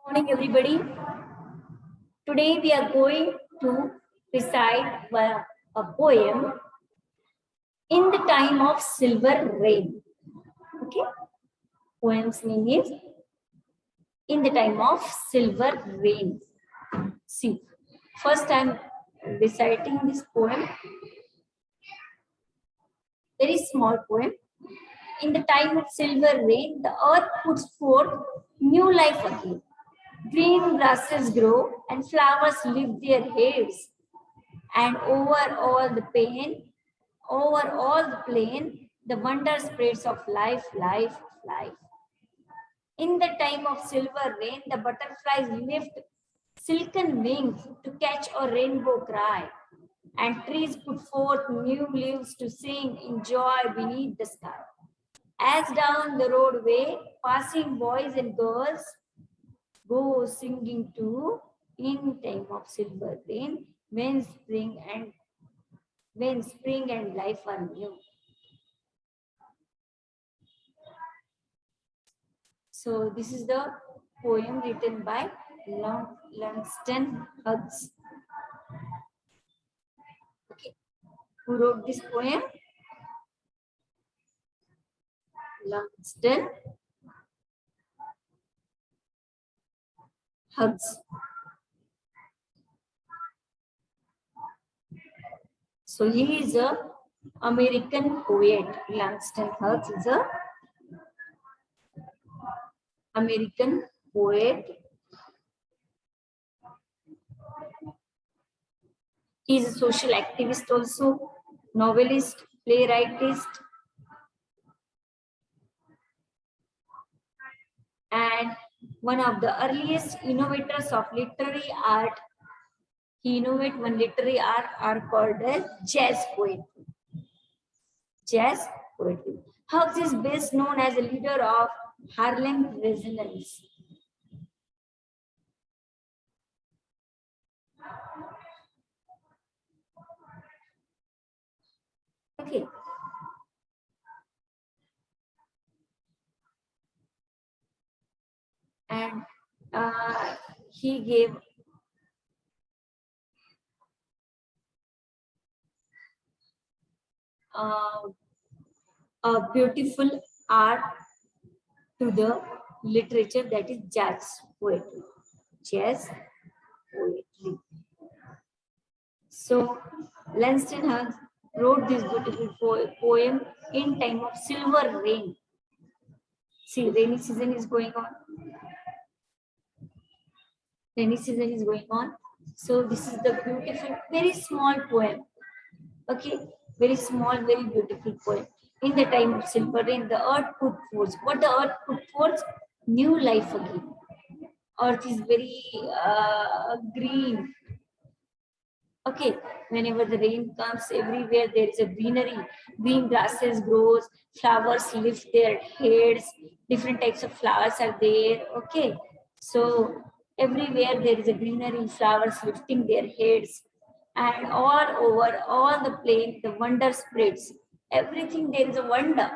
Morning, everybody. Today we are going to recite a poem in the time of silver rain. Okay, poem's name is In the Time of Silver Rain. See, first I'm reciting this poem, very small poem. In the time of silver rain, the earth puts forth new life again. Green grasses grow and flowers lift their heads, and over all the plain, the wonder spreads of life, life, life. In the time of silver rain, the butterflies lift silken wings to catch a rainbow cry, and trees put forth new leaves to sing in joy beneath the sky. As down the roadway, passing boys and girls go singing too in time of silver rain, when spring and life are new. So this is the poem written by Langston Hughes. Okay. Who wrote this poem? Langston Hughes. So he is a American poet. Langston Hughes is a American poet. He is a social activist also, novelist, playwrightist, and one of the earliest innovators of literary art. He innovated one literary art called as jazz poetry. Jazz poetry. Hughes is best known as a leader of Harlem Resonance. Okay. And he gave a beautiful art to the literature, that is jazz poetry. Jazz poetry. So Langston Hughes wrote this beautiful poem in time of silver rain. See, rainy season is going on. Rainy season is going on. So this is the beautiful, very small poem. Okay, very small, very beautiful poem. In the time of silver rain, the earth put forth. What the earth put forth? New life again. Earth is very green. Okay, whenever the rain comes, everywhere there is a greenery. Green grasses grows, flowers lift their heads, different types of flowers are there. Okay, so everywhere there is a greenery, flowers lifting their heads, and all over all the plain, the wonder spreads. Everything there is a wonder,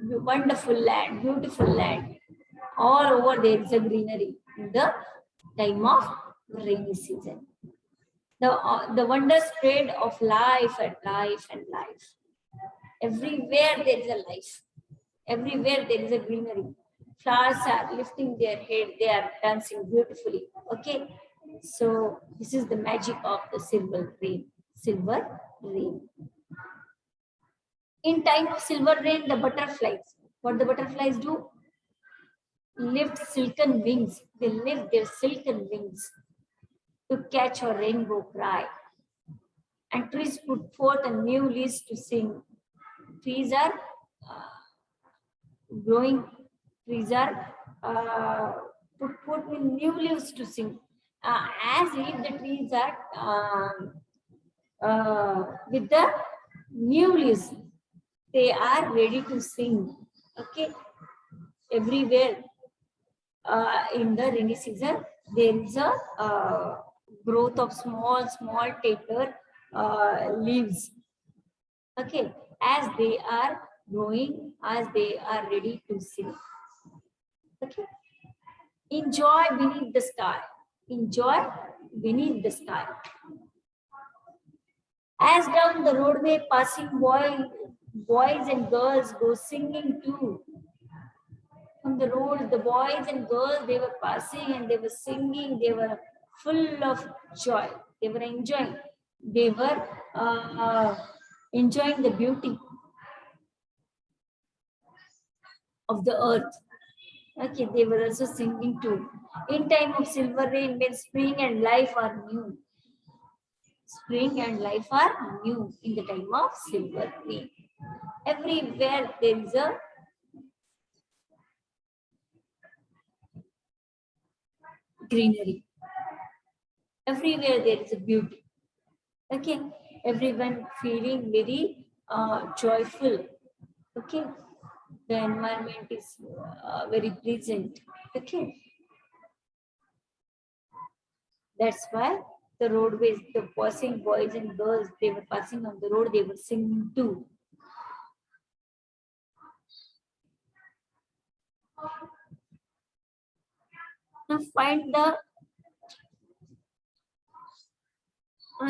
wonderful land, beautiful land. All over there is a greenery in the time of rainy season. The wonder spread of life and life and life. Everywhere there is a life. Everywhere there is a greenery. Flowers are lifting their head. They are dancing beautifully. Okay. So this is the magic of the silver rain. Silver rain. In time of silver rain, the butterflies. What the butterflies do? Lift silken wings. They lift their silken wings to catch a rainbow cry. And trees put forth a new leaves to sing. Trees are growing, trees are put forth with new leaves to sing. As if the trees are with the new leaves, they are ready to sing. Okay, everywhere in the rainy season, there is a growth of small, taper leaves. Okay, as they are growing, as they are ready to sing. Okay. Enjoy beneath the sky. Enjoy beneath the sky. As down the roadway passing boys and girls go singing too. On the road, the boys and girls, they were passing and they were singing. They were full of joy. They were enjoying. They were enjoying the beauty of the earth. Okay, they were also singing too. In time of silver rain, when spring and life are new. Spring and life are new in the time of silver rain. Everywhere there is a greenery. Everywhere there is a beauty. Okay, everyone feeling very joyful. Okay, the environment is very pleasant. Okay, that's why the roadways, the passing boys and girls, they were passing on the road, they were singing too. Now find the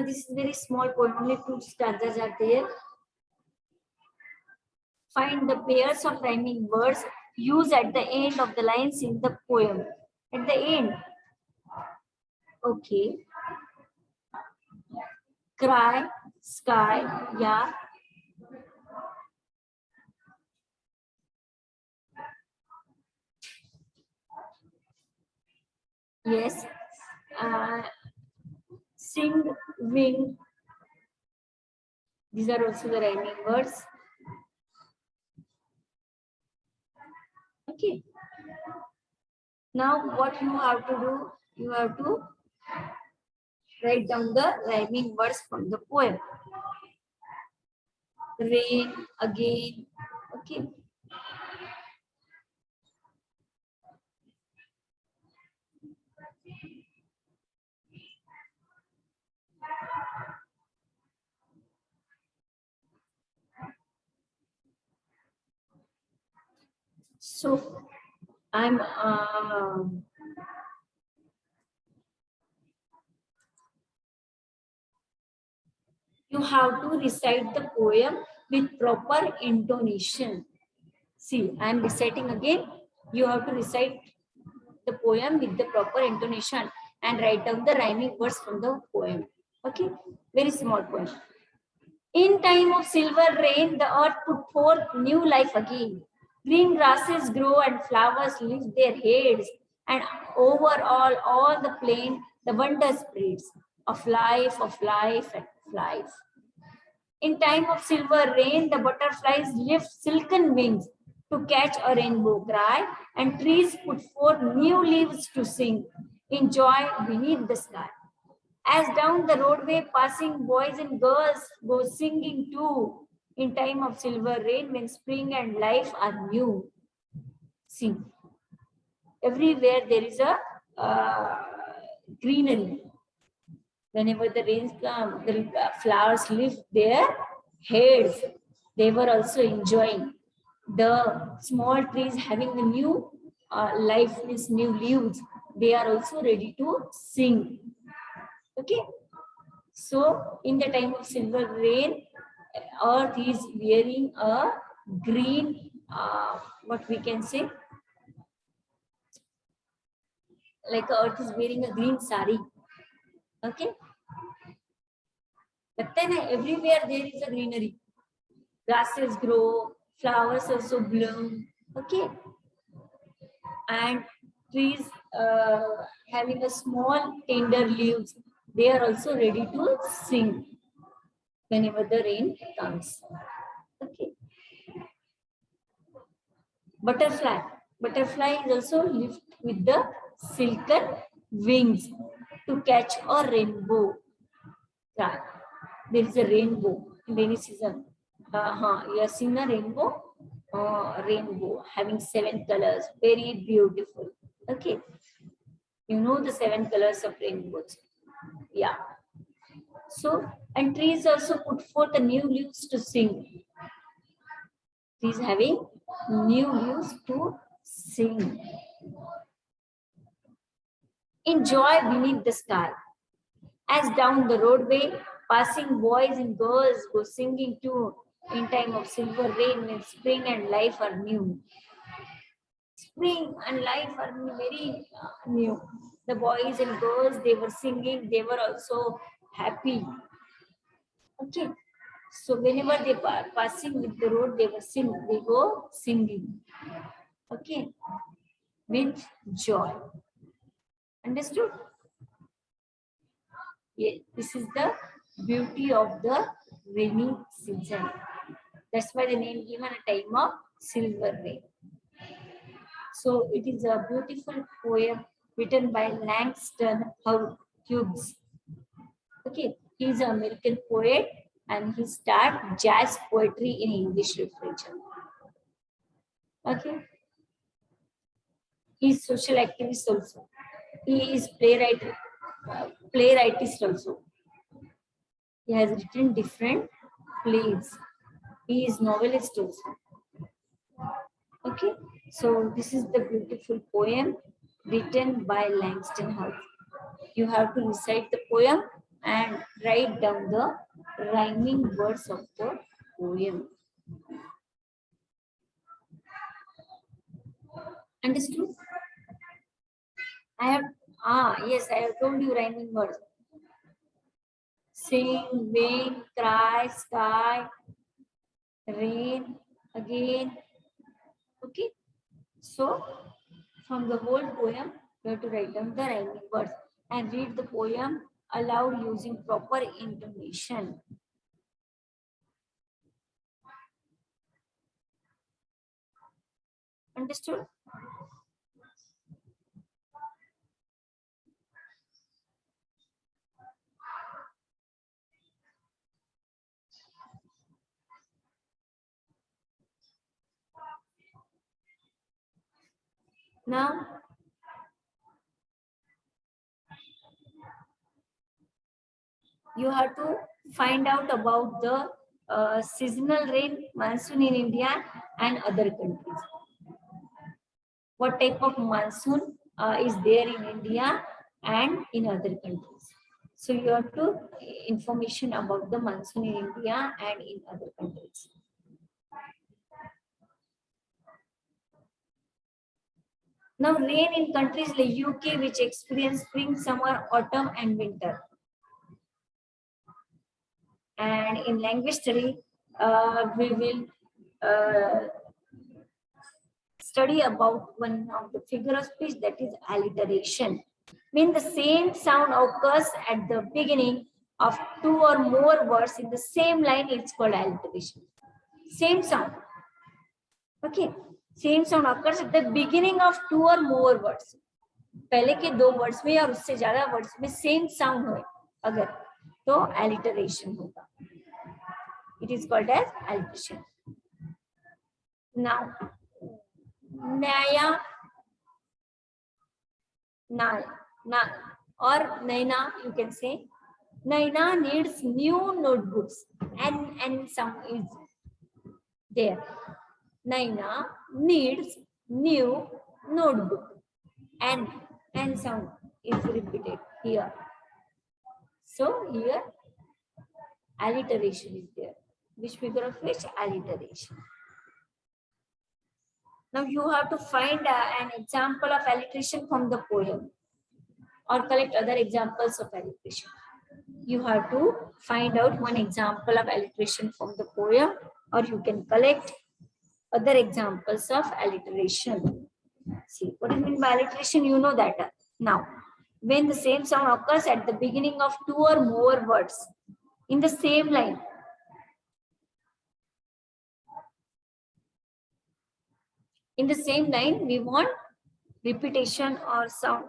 this is very small poem, only 2 stanzas are there. Find the pairs of rhyming words used at the end of the lines in the poem. At the end. Okay. Cry, sky, yeah. Yes. Sing, wing. These are also the rhyming words. Okay. Now what you have to do? You have to write down the rhyming words from the poem. Rain, again. Okay. So I'm you have to recite the poem with proper intonation. See, I am reciting again. You have to recite the poem with the proper intonation and write down the rhyming words from the poem. Okay, very small poem. In time of silver rain, the earth put forth new life again. Green grasses grow and flowers lift their heads, and over all the plain, the wonder spreads of life, and life. In time of silver rain, the butterflies lift silken wings to catch a rainbow cry, and trees put forth new leaves to sing in joy beneath the sky. As down the roadway passing boys and girls go singing too in time of silver rain when spring and life are new. Sing. Everywhere there is a greenery. Whenever the rains come, the flowers lift their heads. They were also enjoying. The small trees having the new life, these new leaves, they are also ready to sing. Okay. So in the time of silver rain, earth is wearing a green, what we can say, like earth is wearing a green sari. Okay. But then everywhere there is a greenery. Grasses grow, flowers also bloom. Okay. And trees having a small tender leaves, they are also ready to sing whenever the rain comes. Okay. Butterfly. Butterfly is also lift with the silken wings to catch a rainbow. Yeah. There is a rainbow in rainy season. You have seen a rainbow? Rainbow having 7 colors. Very beautiful. Okay. You know the 7 colors of rainbows. Yeah. So, and trees also put forth the new leaves to sing. Trees having new leaves to sing. enjoy beneath the sky. As down the roadway, passing boys and girls go singing tune in time of silver rain when spring and life are new. Spring and life are very new. The boys and girls, they were singing, they were also happy. Okay. So whenever they are passing with the road, they go singing. Okay. With joy. Understood? Yeah, this is the beauty of the rainy season. That's why the name given a time of silver rain. So it is a beautiful poem written by Langston Hughes. Okay, he is an American poet and he started jazz poetry in English literature. Okay, he is social activist also. He is playwrightist also. He has written different plays. He is novelist also. Okay, so this is the beautiful poem written by Langston Hughes. You have to recite the poem and write down the rhyming words of the poem. Understood? Yes, I have told you rhyming words. Sing, wind, cry, sky, rain, again. Okay. So, from the whole poem, you have to write down the rhyming words and read the poem aloud using proper intonation. Understood? Now, you have to find out about the seasonal rain, monsoon in India and other countries. What type of monsoon is there in India and in other countries. So you have to information about the monsoon in India and in other countries. Now rain in countries like UK which experience spring, summer, autumn and winter. And in language study, we will study about one of the figure of speech, that is alliteration. Mean the same sound occurs at the beginning of two or more words in the same line, it's called alliteration. Same sound. Okay. Same sound occurs at the beginning of two or more words. पहले के दो words में और उससे ज्यादा words में same sound हो अगर तो alliteration होगा. It is called as alliteration. Now, Naya, or Naina, you can say. Naina needs new notebooks and some is there. Naina needs new notebook and sound is repeated here. So here alliteration is there. Which figure of which? Alliteration. Now you have to find an example of alliteration from the poem or collect other examples of alliteration. You have to find out one example of alliteration from the poem or you can collect other examples of alliteration. See, what do you mean by alliteration? You know that. Now, when the same sound occurs at the beginning of two or more words in the same line, we want repetition or sound.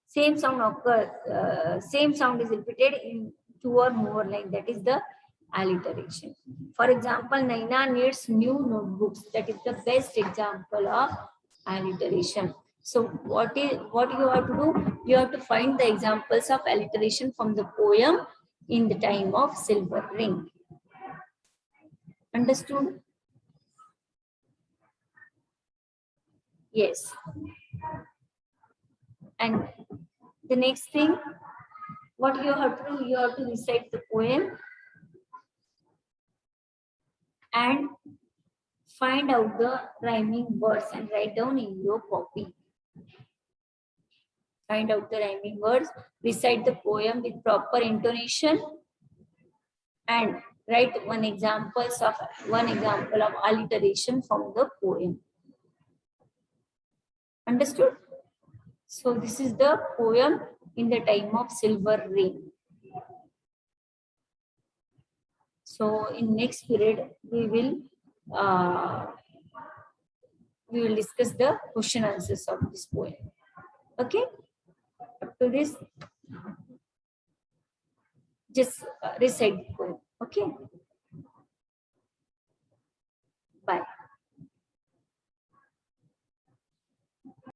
Same sound occurs, same sound is repeated in two or more lines. That is the alliteration. For example, Naina needs new notebooks. That is the best example of alliteration. So what you have to do? You have to find the examples of alliteration from the poem in the time of silver ring. Understood? Yes. And the next thing, what you have to do, you have to recite the poem and find out the rhyming words and write down in your copy. Find out the rhyming words, recite the poem with proper intonation, and write one example of alliteration from the poem. Understood? So this is the poem In the Time of Silver Rain. So in next period we will discuss the question answers of this poem. Okay. Up to this, just recite the poem. Okay.